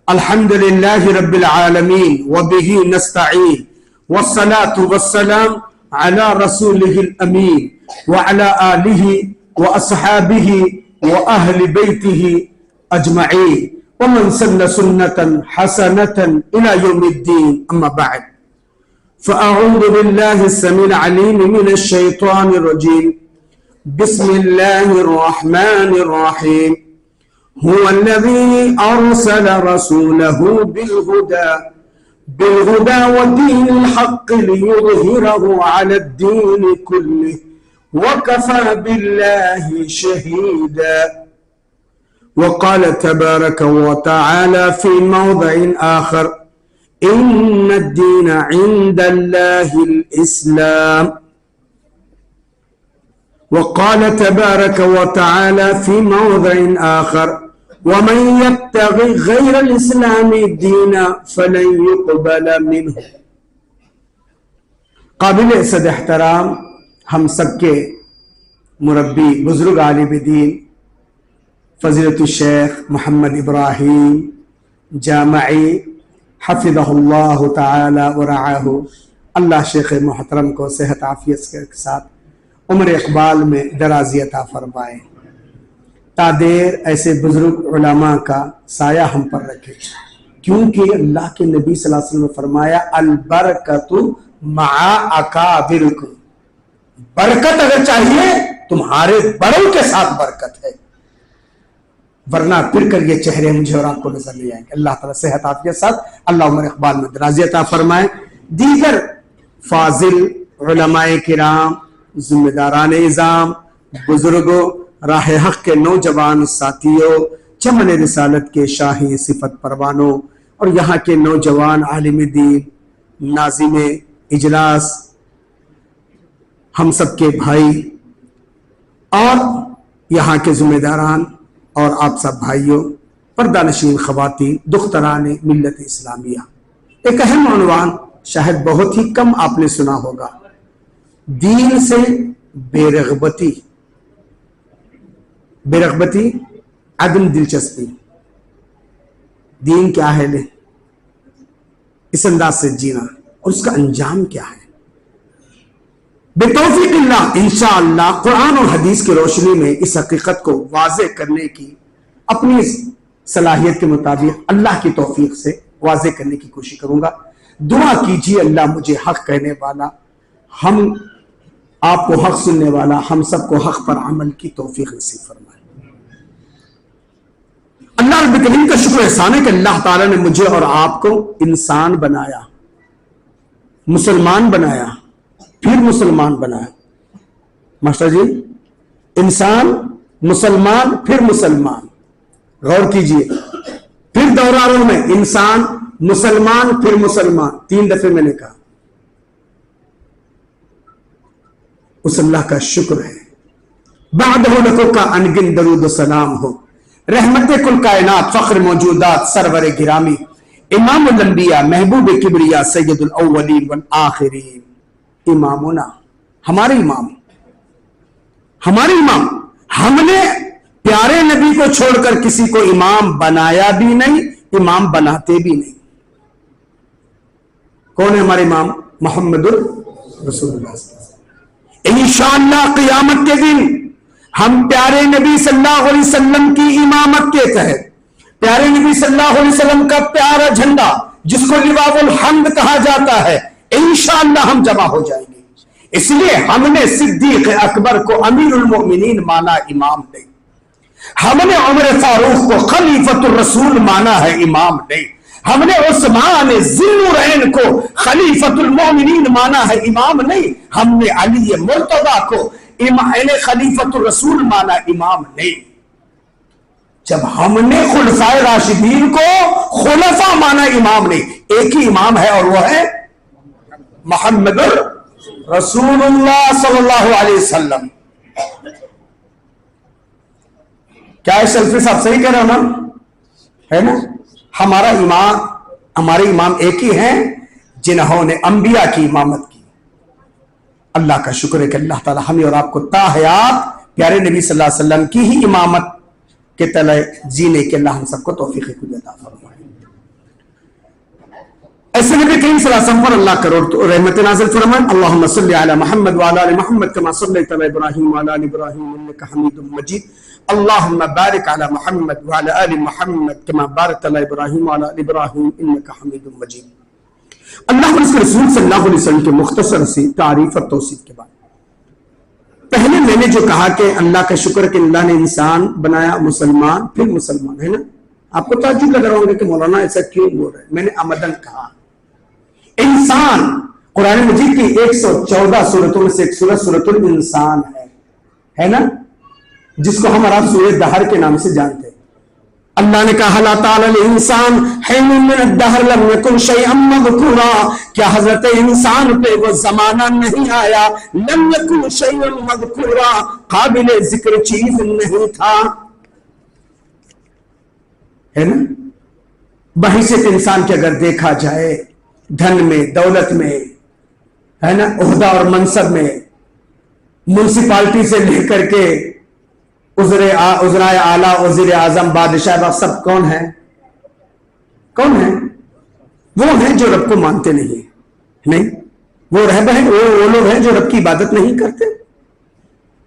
الحمد لله رب العالمين وبه نستعين والصلاة والسلام على رسوله الأمين وعلى آله وأصحابه وأهل بيته أجمعين ومن سن سنة حسنة إلى يوم الدين. أما بعد، فأعوذ بالله السميع العليم من الشيطان الرجيم. بسم الله الرحمن الرحيم. هو الذي أرسل رسوله بالهدى ودين الحق ليظهره على الدين كله وكفى بالله شهيدا. وقال تبارك وتعالى في موضع آخر: إن الدين عند الله الإسلام. وقال تبارك وتعالى في موضع آخر: ومن يبتغي غير الإسلام دينا فلن يقبل منه. قابل صد احترام ہم سب کے مربی بزرگ عالم دین فضیلت الشیخ محمد ابراہیم جامعی حفظہ اللہ تعالی ورعاہ، اللہ شیخ محترم کو صحت عافیت کے ساتھ عمر اقبال میں درازی عطا فرمائے، تا دیر ایسے بزرگ علماء کا سایہ ہم پر رکھے، کیونکہ اللہ کے نبی صلی اللہ علیہ وسلم نے فرمایا: البرکت مع اکابرکم، برکت اگر چاہیے تمہارے بڑوں کے ساتھ برکت ہے، ورنہ پھر کر یہ چہرے مجھے اور آپ کو نظر نہیں آئیں گے. اللہ تعالیٰ صحت عافیت ساتھ اللہ عمر اقبال میں درازی عطا فرمائے. دیگر فاضل علماء کرام، ذمہ داران نظام، بزرگوں، راہ حق کے نوجوان ساتھیوں، چمن رسالت کے شاہی صفت پروانوں، اور یہاں کے نوجوان عالم دین، ناظم اجلاس، ہم سب کے بھائی اور یہاں کے ذمہ داران اور آپ سب بھائیوں، پردہ نشین خواتین، دختران ملت اسلامیہ. ایک اہم عنوان شاید بہت ہی کم آپ نے سنا ہوگا: دین سے بے رغبتی. بے رغبتی، عدم دلچسپی. دین کیا ہے لے، اس انداز سے جینا، اور اس کا انجام کیا ہے. بتوفیق اللہ انشاءاللہ قرآن اور حدیث کی روشنی میں اس حقیقت کو واضح کرنے کی اپنی صلاحیت کے مطابق اللہ کی توفیق سے واضح کرنے کی کوشش کروں گا. دعا کیجیے اللہ مجھے حق کہنے والا، ہم آپ کو حق سننے والا، ہم سب کو حق پر عمل کی توفیق نصیب فرمائے. اللہ رب کریم کا شکر احسان ہے کہ اللہ تعالیٰ نے مجھے اور آپ کو انسان بنایا، مسلمان بنایا، پھر مسلمان بنایا. ماسٹر جی، انسان، مسلمان، پھر مسلمان. غور کیجئے، پھر دوہرا رہا ہوں میں: انسان، مسلمان، پھر مسلمان. 3 دفعے میں نے کہا. اس اللہ کا شکر ہے. بعد ہو لکھو کا انگن درود و سلام ہو. رحمت کل کائنات، فخر موجودات، سرور گرامی، امام الانبیاء، محبوب کبریا، سید الاولین والآخرین، امامنا، ہمارے امام. ہم نے پیارے نبی کو چھوڑ کر کسی کو امام بنایا بھی نہیں، امام بناتے بھی نہیں. کون ہے ہمارے امام؟ محمد رسول اللہ. انشاءاللہ قیامت کے دن ہم پیارے نبی صلی اللہ علیہ وسلم کی امامت کے تحت، پیارے نبی صلی اللہ علیہ وسلم کا پیارا جھنڈا جس کو لواء الحمد کہا جاتا ہے، انشاءاللہ ہم جمع ہو جائیں گے. اس لیے ہم نے صدیق اکبر کو امیر المؤمنین مانا، امام نہیں. ہم نے عمر فاروق کو خلیفۃ الرسول مانا ہے، امام نہیں. ہم نے عثمان ذی النورین کو خلیفۃ المؤمنین مانا ہے، امام نہیں. ہم نے علی مرتضیٰ کو خلیفۃ الرسول مانا، امام نہیں. جب ہم نے خلفائے راشدین کو خلفاء مانا، امام نہیں. ایک ہی امام ہے اور وہ ہے محمد رسول اللہ صلی اللہ علیہ وسلم. کیا ہے سلفی صاحب صحیح کہہ رہا ہوں نا؟ ہے نا؟ ہمارے امام ایک ہی ہیں جنہوں نے انبیاء کی امامت کی. اللہ کا شکر ہے کہ اللہ تعالی ہمیں اور آپ کو تا حیات پیارے نبی صلی اللہ علیہ وسلم کی ہی امامت کے تلے جینے کے اللہ ہم سب کو توفیق عطا فرمائے۔ ایسے نبی کریم صلی اللہ علیہ وسلم پر اللہ کروڑ رحمت نازل فرمائے۔ اللہم صلی علی محمد وعلی آل محمد کما صلیت علی ابراہیم وعلی آل ابراہیم انک حمید مجید۔ اللہم بارک علی محمد وعلی آل محمد کما بارکت علی ابراہیم وعلی آل ابراہیم انک حمید مجید۔ اللہ اور اس کے رسول صلی اللہ علیہ وسلم کے مختصر سی تعریف اور توصیف کے بعد پہلے میں نے جو کہا کہ اللہ کا شکر کہ اللہ نے انسان بنایا مسلمان، پھر مسلمان، ہے نا؟ آپ کو تعجب لگ رہا ہوگا کہ مولانا ایسا کیوں بول رہے ہیں؟ میں نے عمدن کہا انسان قرآن مجید کی 114 سورتوں میں سے ایک سورت سورۃ الانسان ہے نا، جس کو ہم عرب سورۃ دہر کے نام سے جانتے ہیں۔ اللہ نے کہا لا تعالی الانسان حین من الدہر لم یکن شیئا مذکورا، کیا حضرت انسان پہ وہ زمانہ نہیں آیا لم یکن شیئا مذکورا، قابل ذکر چیز نہیں تھا، ہے نا؟ بحیثیت انسان کے اگر دیکھا جائے دھن میں، دولت میں، ہے نا، عہدہ اور منصب میں، منسپالٹی سے لے کر کے وزرائے اعلیٰ، وزیر اعظم، بادشاہ، سب کون ہیں؟ کون ہیں؟ وہ ہیں جو رب کو مانتے نہیں، وہ رہبر ہیں، وہ لوگ ہیں جو رب کی عبادت نہیں کرتے۔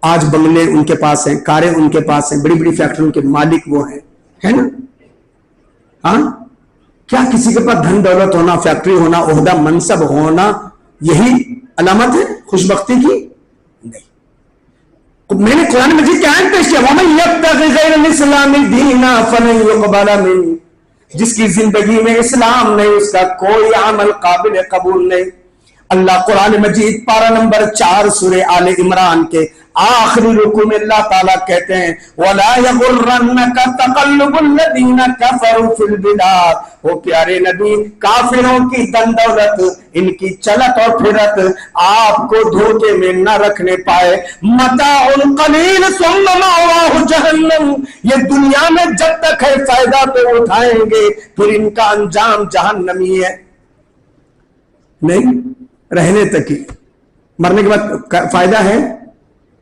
آج بنگلے ان کے پاس ہیں، کاریں ان کے پاس ہیں، بڑی بڑی فیکٹریوں کے مالک وہ ہیں، ہے نا؟ ہاں، کیا کسی کے پاس دھن دولت ہونا، فیکٹری ہونا، عہدہ منصب ہونا یہی علامت ہے خوشبختی کی؟ نہیں۔ میں نے قرآن مجید کی آیت پیش کیا وَمَن يَبْتَغِ غَيْرَ الْإِسْلَامِ دِينًا فَلَن يُقْبَلَ مِنْهُ، جس کی زندگی میں اسلام نہیں، اس کا کوئی عمل قابل قبول نہیں۔ اللہ قرآن مجید پارہ نمبر 4 سورہ آل عمران کے آخری رکوع میں اللہ تعالیٰ کہتے ہیں وَلَا يَغُرَّنَّكَ تَقَلُّبُ الَّذِينَ كَفَرُوا فِي الْبِلَادِ، وہ پیارے نبی کافروں کی دن دولت، ان کی چلت اور پھرت آپ کو دھوکے میں نہ رکھنے پائے۔ مَتَاعٌ قَلِيلٌ ثُمَّ مَأْوَاهُ جَهَنَّمُ، یہ دنیا میں جب تک ہے فائدہ تو اٹھائیں گے، پھر ان کا انجام جہنمی ہے۔ نہیں، رہنے تک ہی، مرنے کے بعد فائدہ ہے۔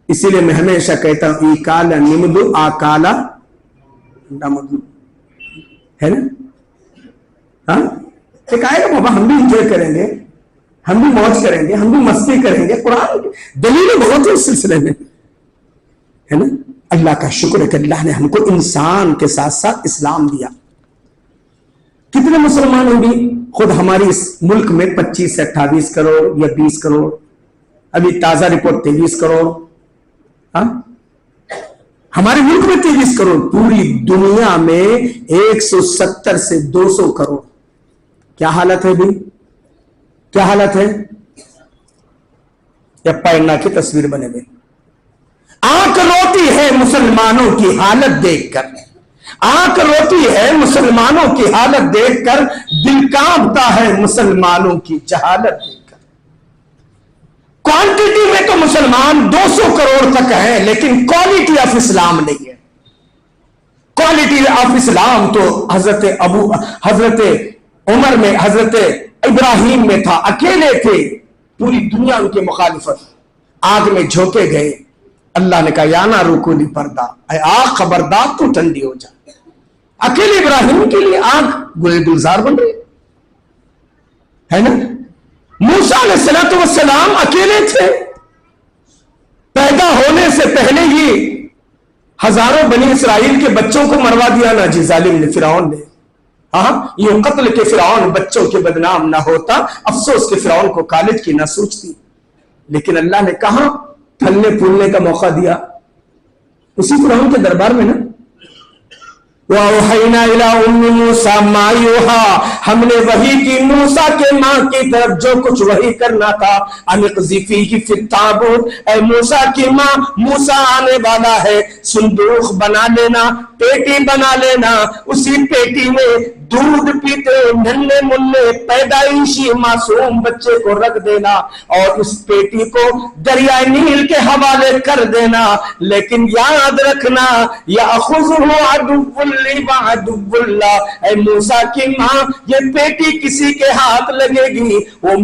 اسی لیے میں ہمیشہ کہتا ہوں ای کالا نمدو آ کالا نمدو، ہے نا؟ ہاں، ایک آئے گا بابا ہم بھی انجوائے کریں گے، ہم بھی موج کریں گے، ہم بھی مستی کریں گے، قرآن دلیل بہت ہے اس سلسلے میں، ہے نا؟ اللہ کا شکر ہے کہ اللہ نے ہم کو انسان کے ساتھ ساتھ اسلام دیا۔ کتنے مسلمان ہوں گی؟ خود ہماری اس ملک میں 25 سے 28 کروڑ یا 20 کروڑ، ابھی تازہ رپورٹ 23 کروڑ، ہاں ہمارے ملک میں 23 کروڑ، پوری دنیا میں 170 سے 200 کروڑ۔ کیا حالت ہے بھی؟ کیا حالت ہے؟ یا پیرنا کی تصویر بنے ہوئے، آنکھ روتی ہے مسلمانوں کی حالت دیکھ کر، آنکھ روتی ہے مسلمانوں کی حالت دیکھ کر، دل کانپتا ہے مسلمانوں کی جہالت دیکھ کر۔ کوانٹٹی میں تو مسلمان 200 کروڑ تک ہیں، لیکن کوالٹی آف اسلام نہیں ہے۔ کوالٹی آف اسلام تو حضرت عمر میں، حضرت ابراہیم میں تھا، اکیلے تھے، پوری دنیا ان کی مخالفت، آگ میں جھونکے گئے، اللہ نے کہا یا نارو کولی پردہ، اے آگ خبردار تو ٹھنڈی ہو جا۔ اکیلے ابراہیم کے لیے آگ گلزار بن رہی ہے نا؟ موسیٰ علیہ السلام اکیلے تھے، پیدا ہونے سے پہلے ہی ہزاروں بنی اسرائیل کے بچوں کو مروا دیا نا جی ظالم نے، فرعون نے۔ ہاں، یہ قتل کے فرعون بچوں کے بدنام نہ ہوتا، افسوس کے فرعون کو کالج کی نہ سوچتی، لیکن اللہ نے کہاں پھلنے پھولنے کا موقع دیا؟ اسی فرعون کے دربار میں نا۔ وَأَوْحَيْنَا إِلَىٰ أُمِّ مُوسَىٰ مَا يُوحَىٰ، ہم نے وحی کی موسیٰ کے ماں کی طرف جو کچھ وحی کرنا تھا۔ أَنِ اقْذِفِيهِ فِي التَّابُوتِ، اے موسیٰ کی ماں، موسیٰ آنے والا ہے، صندوق بنا لینا، پیٹی بنا لینا، اسی پیٹی میں دودھ پیتے ننھے منھے پیدائشی معصوم بچے کو رکھ دینا اور اس پیٹی کو دریائے نیل کے حوالے کر دینا، لیکن یاد رکھنا یأخذہ عدو لی وعدو اللہ، اے موسیٰ کی ماں، یہ پیٹی کسی کے ہاتھ لگے گی وہ